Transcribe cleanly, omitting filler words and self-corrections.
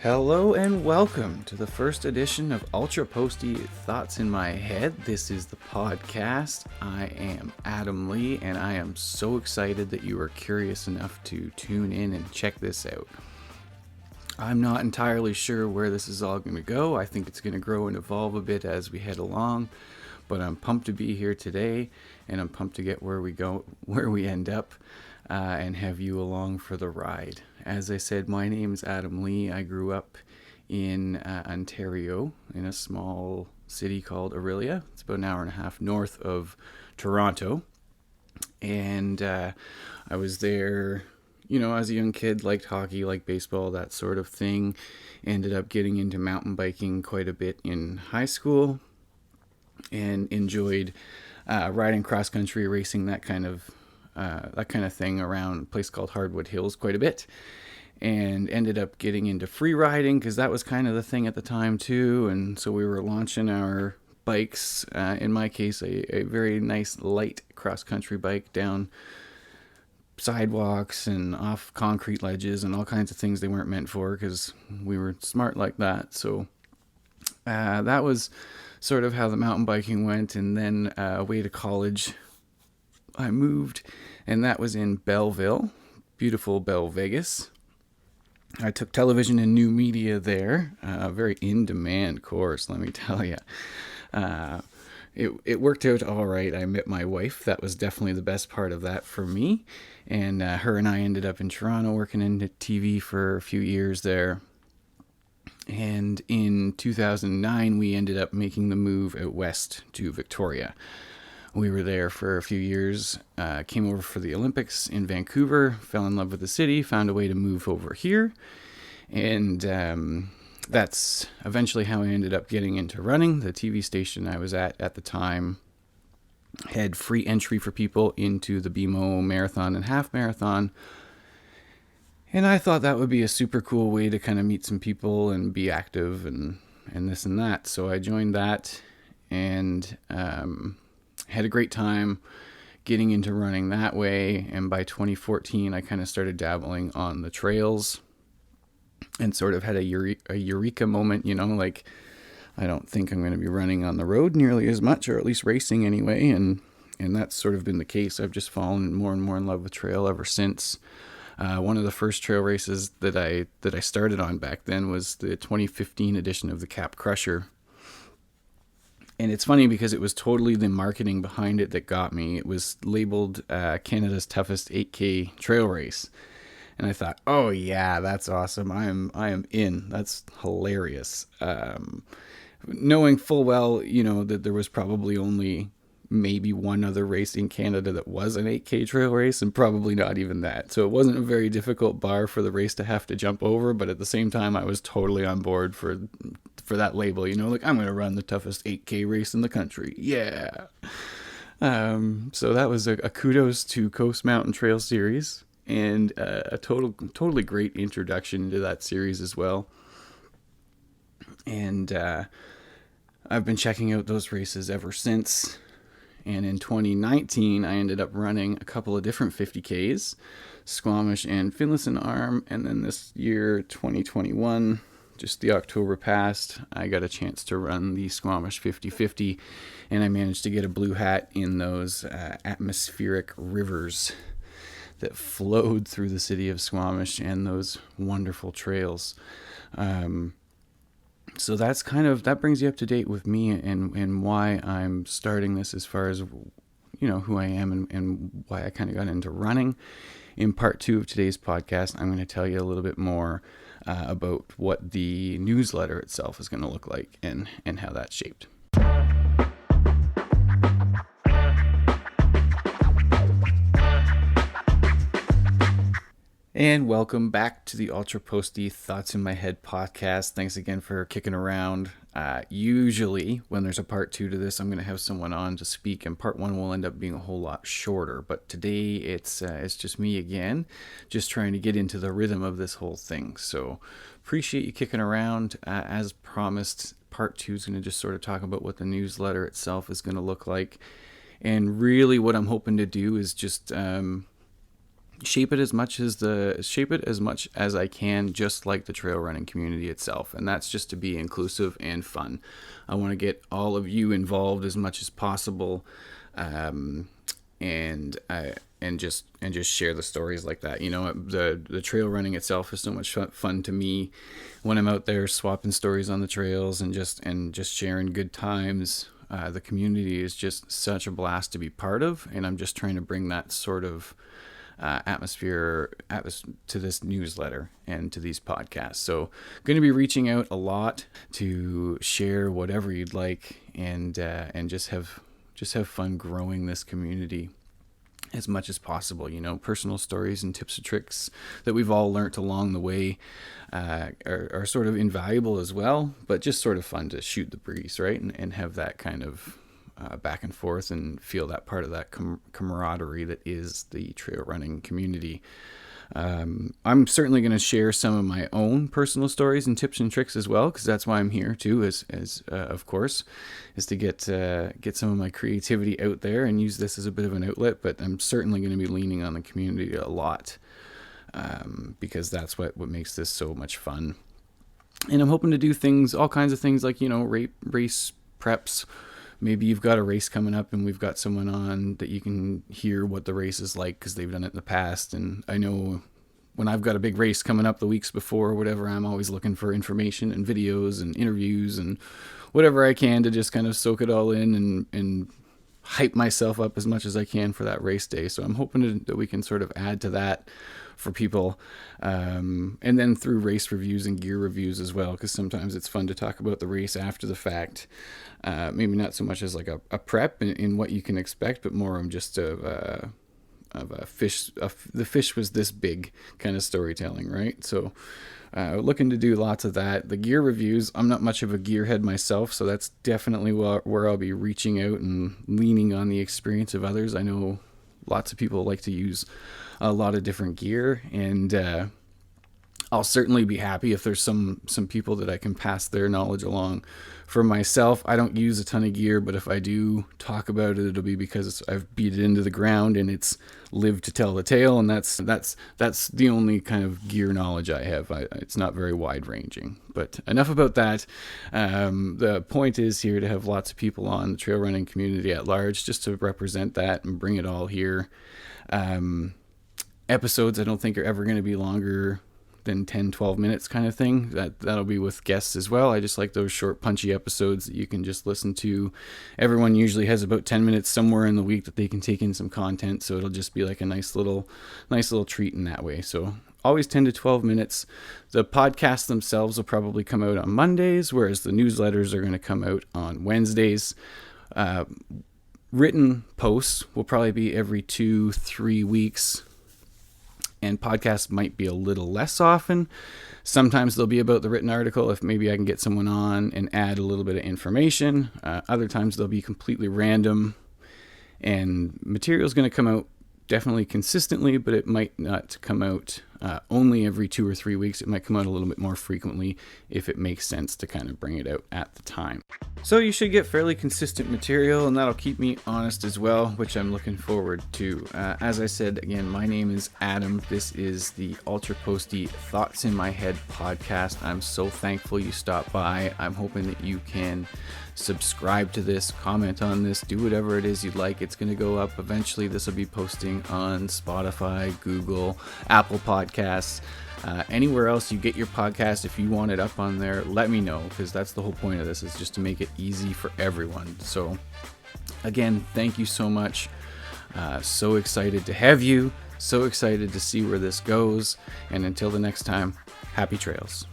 Hello and welcome to the first edition of Ultra Posty Thoughts in My Head. This is the podcast. I am Adam Lee, and I am so excited that you are curious enough to tune in and check this out. I'm not entirely sure where this is all going to go. I think it's going to grow and evolve a bit as we head along, but I'm pumped to be here today, and I'm pumped to get where we end up, and have you along for the ride. As I said, my name is Adam Lee. I grew up in Ontario, in a small city called Orillia. It's about an hour and a half north of Toronto. And I was there, as a young kid, liked hockey, liked baseball, that sort of thing. Ended up getting into mountain biking quite a bit in high school and enjoyed riding cross country, racing, that kind of thing around a place called Hardwood Hills quite a bit, and ended up getting into free riding because that was kind of the thing at the time too. And so we were launching our bikes, in my case a very nice light cross country bike, down sidewalks and off concrete ledges and all kinds of things they weren't meant for because we were smart like that. So that was sort of how the mountain biking went. And then away to college I moved, and that was in Belleville, beautiful Belle Vegas. I took television and new media there, a very in-demand course, let me tell you. It worked out all right. I met my wife. That was definitely the best part of that for me. And her and I ended up in Toronto working in TV for a few years there. And in 2009, we ended up making the move out west to Victoria. We were there for a few years, came over for the Olympics in Vancouver, fell in love with the city, found a way to move over here. And that's eventually how I ended up getting into running. The TV station I was at the time had free entry for people into the BMO marathon and half marathon. And I thought that would be a super cool way to kind of meet some people and be active and this and that. So I joined that and had a great time getting into running that way. And by 2014, I kind of started dabbling on the trails and sort of had a eureka moment, like I don't think I'm going to be running on the road nearly as much, or at least racing anyway. And that's sort of been the case. I've just fallen more and more in love with trail ever since. One of the first trail races that I started on back then was the 2015 edition of the Cap Crusher. And it's funny because it was totally the marketing behind it that got me. It was labeled Canada's toughest 8K trail race. And I thought, oh yeah, that's awesome. I am in. That's hilarious. Knowing full well, that there was probably only maybe one other race in Canada that was an 8K trail race, and probably not even that. So it wasn't a very difficult bar for the race to have to jump over, but at the same time, I was totally on board for that label, like I'm going to run the toughest 8K race in the country. Yeah. So that was a kudos to Coast Mountain Trail Series, and a totally great introduction to that series as well. And I've been checking out those races ever since. And in 2019, I ended up running a couple of different 50Ks, Squamish and Finlayson Arm. And then this year, 2021, just the October past, I got a chance to run the Squamish 50/50, and I managed to get a blue hat in those atmospheric rivers that flowed through the city of Squamish and those wonderful trails. So that brings you up to date with me and why I'm starting this, as far as, who I am and why I kind of got into running. In part 2 of today's podcast, I'm going to tell you a little bit more about what the newsletter itself is going to look like and how that's shaped. And welcome back to the Ultra Posty Thoughts in My Head podcast. Thanks again for kicking around. Usually when there's a part 2 to this, I'm going to have someone on to speak, and part 1 will end up being a whole lot shorter. But today it's just me again, just trying to get into the rhythm of this whole thing. So appreciate you kicking around. As promised, part 2 is going to just sort of talk about what the newsletter itself is going to look like. And really what I'm hoping to do is just shape it as much as I can, just like the trail running community itself. And that's just to be inclusive and fun. I want to get all of you involved as much as possible, and just share the stories like that. The trail running itself is so much fun to me when I'm out there swapping stories on the trails and just sharing good times. The community is just such a blast to be part of, and I'm just trying to bring that sort of atmosphere to this newsletter and to these podcasts. So going to be reaching out a lot to share whatever you'd like, and just have fun growing this community as much as possible. Personal stories and tips and tricks that we've all learnt along the way are sort of invaluable as well, but just sort of fun to shoot the breeze, right? And have that kind of back and forth and feel that part of that camaraderie that is the trail running community. I'm certainly going to share some of my own personal stories and tips and tricks as well, because that's why I'm here too, as of course, is to get some of my creativity out there and use this as a bit of an outlet. But I'm certainly going to be leaning on the community a lot, because that's what makes this so much fun. And I'm hoping to do all kinds of things like, race preps. Maybe you've got a race coming up and we've got someone on that you can hear what the race is like because they've done it in the past. And I know when I've got a big race coming up the weeks before or whatever, I'm always looking for information and videos and interviews and whatever I can to just kind of soak it all in and hype myself up as much as I can for that race day. So I'm hoping that we can sort of add to that for people, and then through race reviews and gear reviews as well, because sometimes it's fun to talk about the race after the fact. Maybe not so much as like a prep in what you can expect, but more of just the fish was this big kind of storytelling, right? So looking to do lots of that. The gear reviews, I'm not much of a gearhead myself, so that's definitely where I'll be reaching out and leaning on the experience of others. I know lots of people like to use a lot of different gear, and I'll certainly be happy if there's some people that I can pass their knowledge along. For myself, I don't use a ton of gear, but if I do talk about it, it'll be because I've beat it into the ground and it's lived to tell the tale, and that's the only kind of gear knowledge I have. It's not very wide ranging, but enough about that. The point is here to have lots of people on the trail running community at large, just to represent that and bring it all here. Episodes I don't think are ever going to be longer than 10-12 minutes kind of thing. That'll be with guests as well. I just like those short punchy episodes that you can just listen to. Everyone usually has about 10 minutes somewhere in the week that they can take in some content, so it'll just be like a nice little treat in that way. So always 10 to 12 minutes. The podcasts themselves will probably come out on Mondays, whereas the newsletters are going to come out on Wednesdays. Written posts will probably be every 2-3 weeks, and podcasts might be a little less often. Sometimes they'll be about the written article if maybe I can get someone on and add a little bit of information. Other times they'll be completely random, and material is going to come out definitely consistently, but it might not come out only every 2 or 3 weeks. It might come out a little bit more frequently if it makes sense to kind of bring it out at the time. So you should get fairly consistent material, and that'll keep me honest as well, which I'm looking forward to. As I said, again, my name is Adam. This is the Ultra Posty Thoughts in My Head podcast. I'm so thankful you stopped by. I'm hoping that you can subscribe to this, comment on this, do whatever it is you'd like. It's going to go up eventually. This will be posting on Spotify, Google, Apple Podcasts, anywhere else you get your podcast. If you want it up on there, let me know, because that's the whole point of this, is just to make it easy for everyone. So again, thank you so much. So excited to have you, so excited to see where this goes, and until the next time, happy trails.